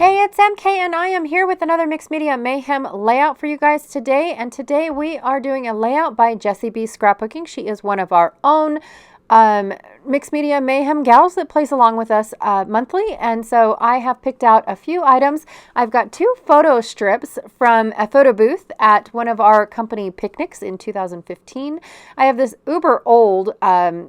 Hey, it's MK and I am here with another Mixed Media Mayhem layout for you guys today. And today we are doing a layout by Jessie B Scrapbooking. She is one of our own Mixed Media Mayhem gals that plays along with us monthly. And so I have picked out a few items. I've got two photo strips from a photo booth at one of our company picnics in 2015. I have this uber old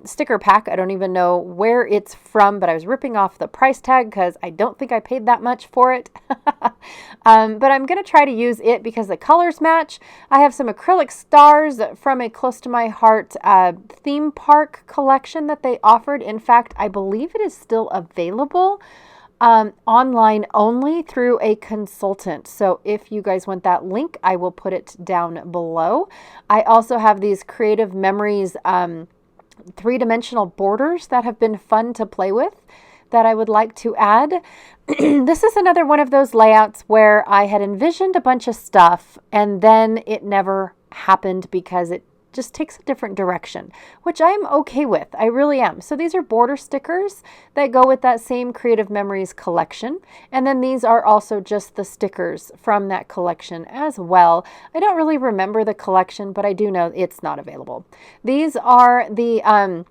sticker pack. I don't even know where it's from, but I was ripping off the price tag because I don't think I paid that much for it. But I'm going to try to use it because the colors match. I have some acrylic stars from a close to my heart theme park collection that they offered. In fact, I believe it is still available online only through a consultant. So if you guys want that link, I will put it down below. I also have these Creative Memories three-dimensional borders that have been fun to play with that I would like to add. This is another one of those layouts where I had envisioned a bunch of stuff and then it never happened because it just takes a different direction, which I'm okay with. I really am. So these are border stickers that go with that same Creative Memories collection. And then these are also just the stickers from that collection as well. I don't really remember the collection, but I do know it's not available. These are the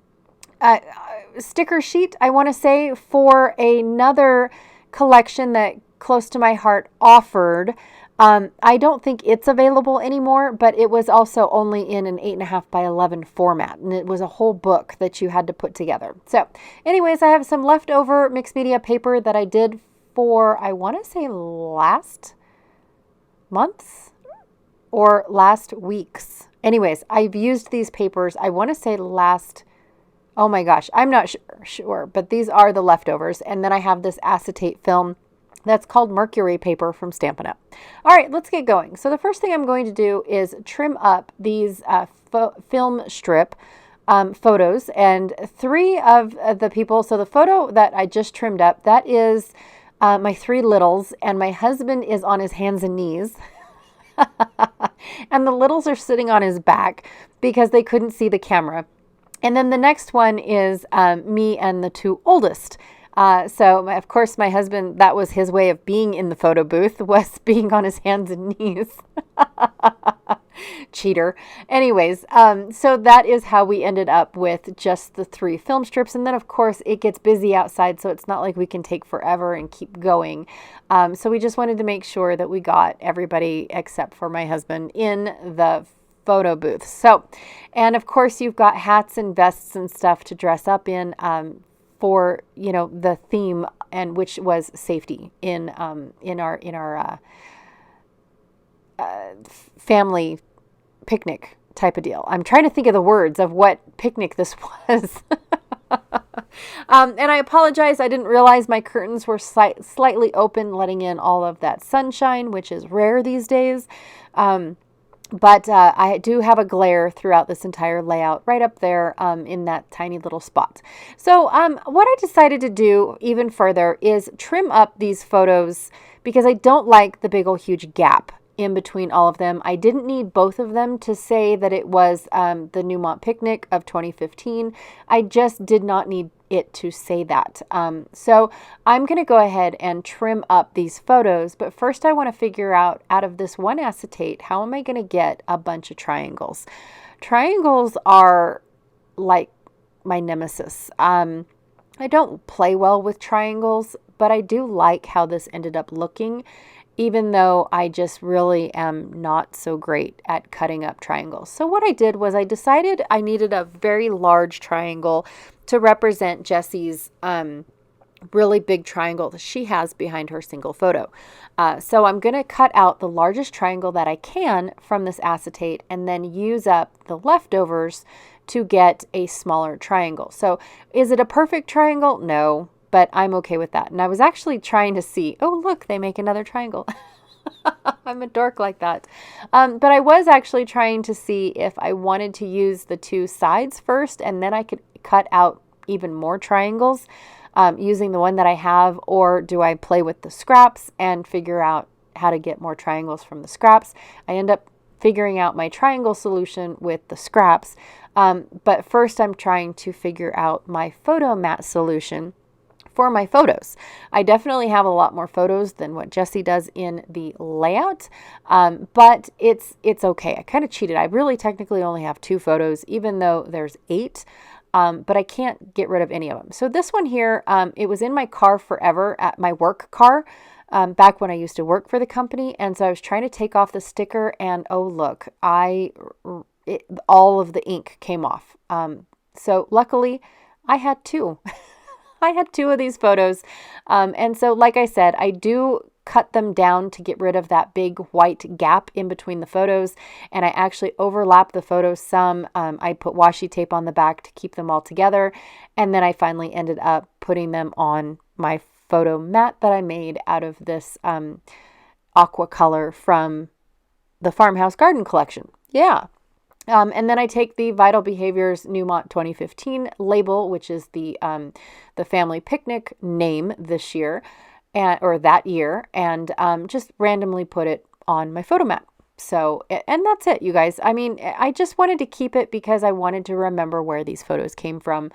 sticker sheet, I want to say, for another collection that Close to My Heart offered. I don't think it's available anymore, but it was also only in an 8.5 by 11 format, and it was a whole book that you had to put together. So anyways, I have some leftover mixed media paper that I did for, I want to say last month's or last week's. Anyways, I've used these papers, I want to say oh my gosh, I'm not sure, but these are the leftovers. And then I have this acetate film that's called Mercury paper from Stampin' Up. All right, let's get going. So the first thing I'm going to do is trim up these film strip photos, and three of the people. So the photo that I just trimmed up, that is my three littles, and my husband is on his hands and knees. And the littles are sitting on his back because they couldn't see the camera. And then the next one is me and the two oldest. So of course my husband, that was his way of being in the photo booth, was being on his hands and knees. Cheater. Anyways, so that is how we ended up with just the three film strips. And then of course it gets busy outside, so it's not like we can take forever and keep going. So we just wanted to make sure that we got everybody except for my husband in the photo booth. So, and of course you've got hats and vests and stuff to dress up in, for, you know, the theme, and which was safety in our family picnic type of deal. I'm trying to think of the words of what picnic this was. And I apologize. I didn't realize my curtains were slightly open, letting in all of that sunshine, which is rare these days. But I do have a glare throughout this entire layout right up there in that tiny little spot. So what I decided to do even further is trim up these photos because I don't like the big old huge gap in between all of them. I didn't need both of them to say that it was the Newmont Picnic of 2015. I just did not need it to say that. So I'm going to go ahead and trim up these photos, but first I want to figure out of this one acetate, how am I going to get a bunch of triangles? Triangles are like my nemesis. I don't play well with triangles, but I do like how this ended up looking, even though I just really am not so great at cutting up triangles. So what I did was I decided I needed a very large triangle to represent Jessie's really big triangle that she has behind her single photo. So I'm going to cut out the largest triangle that I can from this acetate and then use up the leftovers to get a smaller triangle. So is it a perfect triangle? No. But I'm okay with that. And I was actually trying to see, oh, look, they make another triangle. I'm a dork like that. But I was actually trying to see if I wanted to use the two sides first, and then I could cut out even more triangles using the one that I have, or do I play with the scraps and figure out how to get more triangles from the scraps? I end up figuring out my triangle solution with the scraps. But first I'm trying to figure out my photo mat solution for my photos. I definitely have a lot more photos than what Jessie does in the layout, but it's okay. I kind of cheated. I really technically only have 2 photos, even though there's 8, but I can't get rid of any of them. So this one here, it was in my car forever, at my work car, back when I used to work for the company, and so I was trying to take off the sticker, and oh look, all of the ink came off. So luckily, I had 2. I had 2 of these photos. And so, like I said, I do cut them down to get rid of that big white gap in between the photos. And I actually overlap the photos some. I put washi tape on the back to keep them all together. And then I finally ended up putting them on my photo mat that I made out of this aqua color from the Farmhouse Garden collection. Yeah. And then I take the Vital Behaviors Newmont 2015 label, which is the family picnic name this year, or that year, and just randomly put it on my photo mat. So, and that's it, you guys. I mean, I just wanted to keep it because I wanted to remember where these photos came from,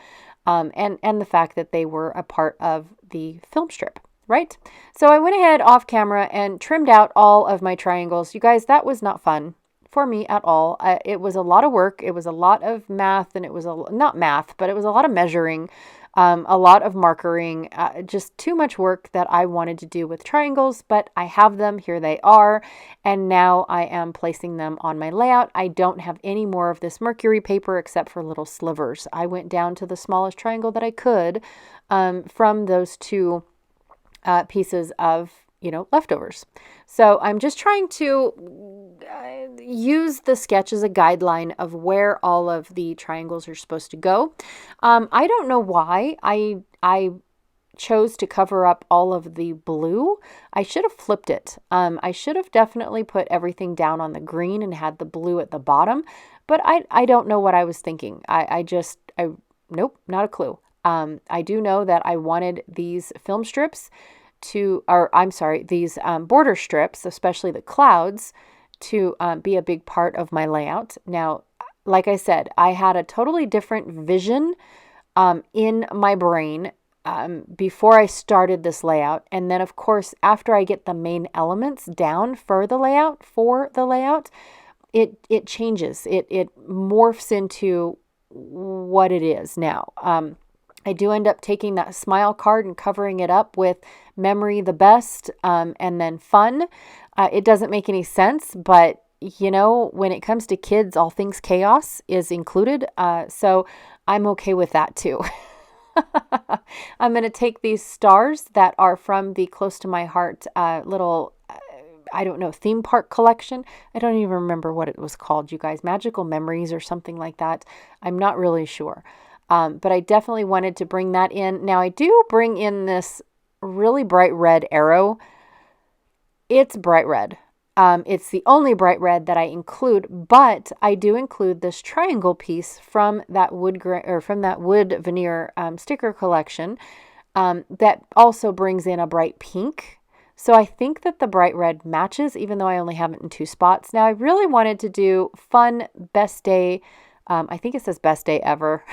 and the fact that they were a part of the film strip. Right? So I went ahead off camera and trimmed out all of my triangles. You guys, that was not fun for me at all. It was a lot of work. It was a lot of math, and it was not math, but it was a lot of measuring, a lot of markering, just too much work that I wanted to do with triangles, but I have them. Here they are. And now I am placing them on my layout. I don't have any more of this mercury paper except for little slivers. I went down to the smallest triangle that I could from those 2 pieces of, leftovers. So I'm just trying to use the sketch as a guideline of where all of the triangles are supposed to go. I don't know why I chose to cover up all of the blue. I should have flipped it. I should have definitely put everything down on the green and had the blue at the bottom, but I don't know what I was thinking. Nope, not a clue. I do know that I wanted these film strips these border strips, especially the clouds, to be a big part of my layout. Now, like I said, I had a totally different vision in my brain before I started this layout. And then, of course, after I get the main elements down for the layout, it changes. It morphs into what it is now. I do end up taking that smile card and covering it up with memory the best, and then fun. It doesn't make any sense, but when it comes to kids, all things chaos is included. So I'm okay with that too. I'm going to take these stars that are from the Close to My Heart little, I don't know, theme park collection. I don't even remember what it was called, you guys. Magical Memories or something like that. I'm not really sure. But I definitely wanted to bring that in. Now I do bring in this really bright red arrow. It's bright red. It's the only bright red that I include, but I do include this triangle piece from that wood veneer sticker collection that also brings in a bright pink. So I think that the bright red matches, even though I only have it in 2 spots. Now I really wanted to do fun best day. I think it says best day ever.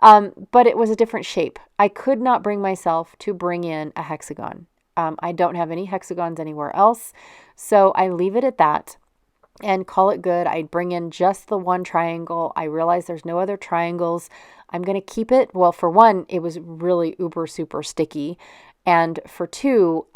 But it was a different shape. I could not bring myself to bring in a hexagon. I don't have any hexagons anywhere else. So I leave it at that and call it good. I bring in just the one triangle. I realize there's no other triangles. I'm going to keep it. Well, for one, it was really uber super sticky. And for 2,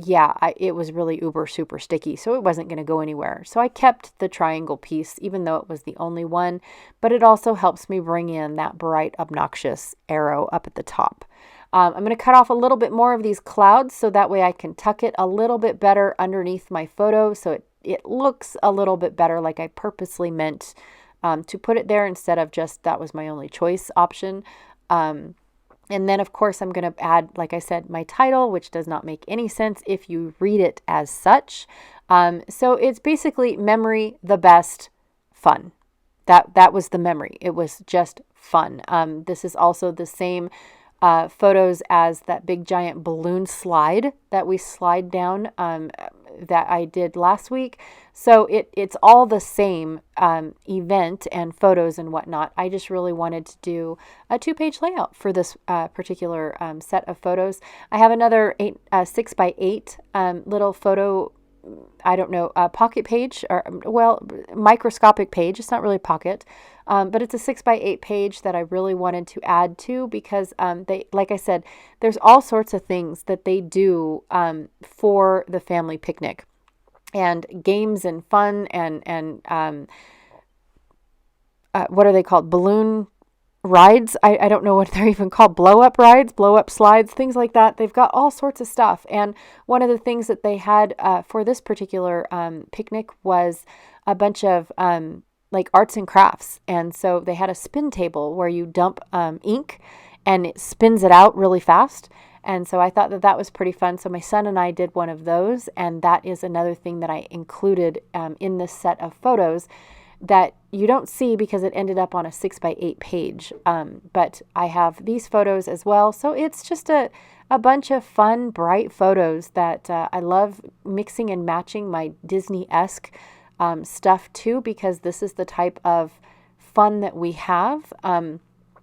it was really uber super sticky, so it wasn't going to go anywhere. So I kept the triangle piece, even though it was the only one, but it also helps me bring in that bright, obnoxious arrow up at the top. I'm going to cut off a little bit more of these clouds so that way I can tuck it a little bit better underneath my photo so it looks a little bit better, like I purposely meant to put it there instead of just that was my only choice option. And then, of course, I'm going to add, like I said, my title, which does not make any sense if you read it as such. So it's basically memory, the best, fun. That was the memory. It was just fun. This is also the same photos as that big giant balloon slide that we slide down that I did last week. So it's all the same event and photos and whatnot. I just really wanted to do a 2-page layout for this particular set of photos. I have another 6x8 little photo, I don't know, pocket page, or well, microscopic page. It's not really pocket, but it's a 6x8 page that I really wanted to add to because they, like I said, there's all sorts of things that they do for the family picnic, and games and fun and what are they called? Balloon rides. I don't know what they're even called. Blow up rides, blow up slides, things like that. They've got all sorts of stuff. And one of the things that they had for this particular picnic was a bunch of like arts and crafts. And so they had a spin table where you dump ink and it spins it out really fast. And so I thought that that was pretty fun. So my son and I did one of those. And that is another thing that I included in this set of photos that you don't see because it ended up on a 6x8 page. But I have these photos as well. So it's just a bunch of fun, bright photos that I love mixing and matching my Disney-esque stuff too, because this is the type of fun that we have.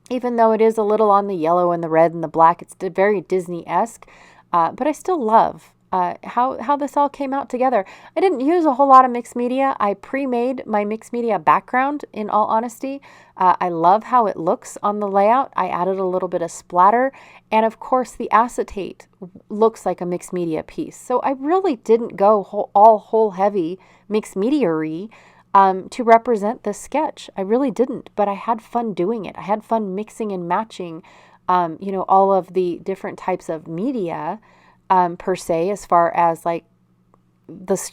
Even though it is a little on the yellow and the red and the black, it's very Disney-esque. But I still love how this all came out together. I didn't use a whole lot of mixed media. I pre-made my mixed media background, in all honesty. I love how it looks on the layout. I added a little bit of splatter. And of course, the acetate looks like a mixed media piece. So I really didn't go whole heavy mixed media-y to represent this sketch. I really didn't, but I had fun doing it. I had fun mixing and matching, all of the different types of media per se, as far as like this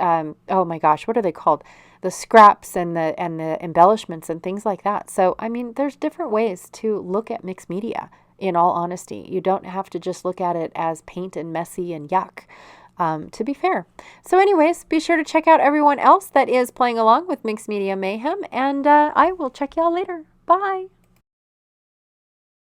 oh my gosh, what are they called? The scraps and the embellishments and things like that. So, I mean, there's different ways to look at mixed media, in all honesty. You don't have to just look at it as paint and messy and yuck, to be fair. So anyways, be sure to check out everyone else that is playing along with Mixed Media Mayhem, and I will check y'all later. Bye.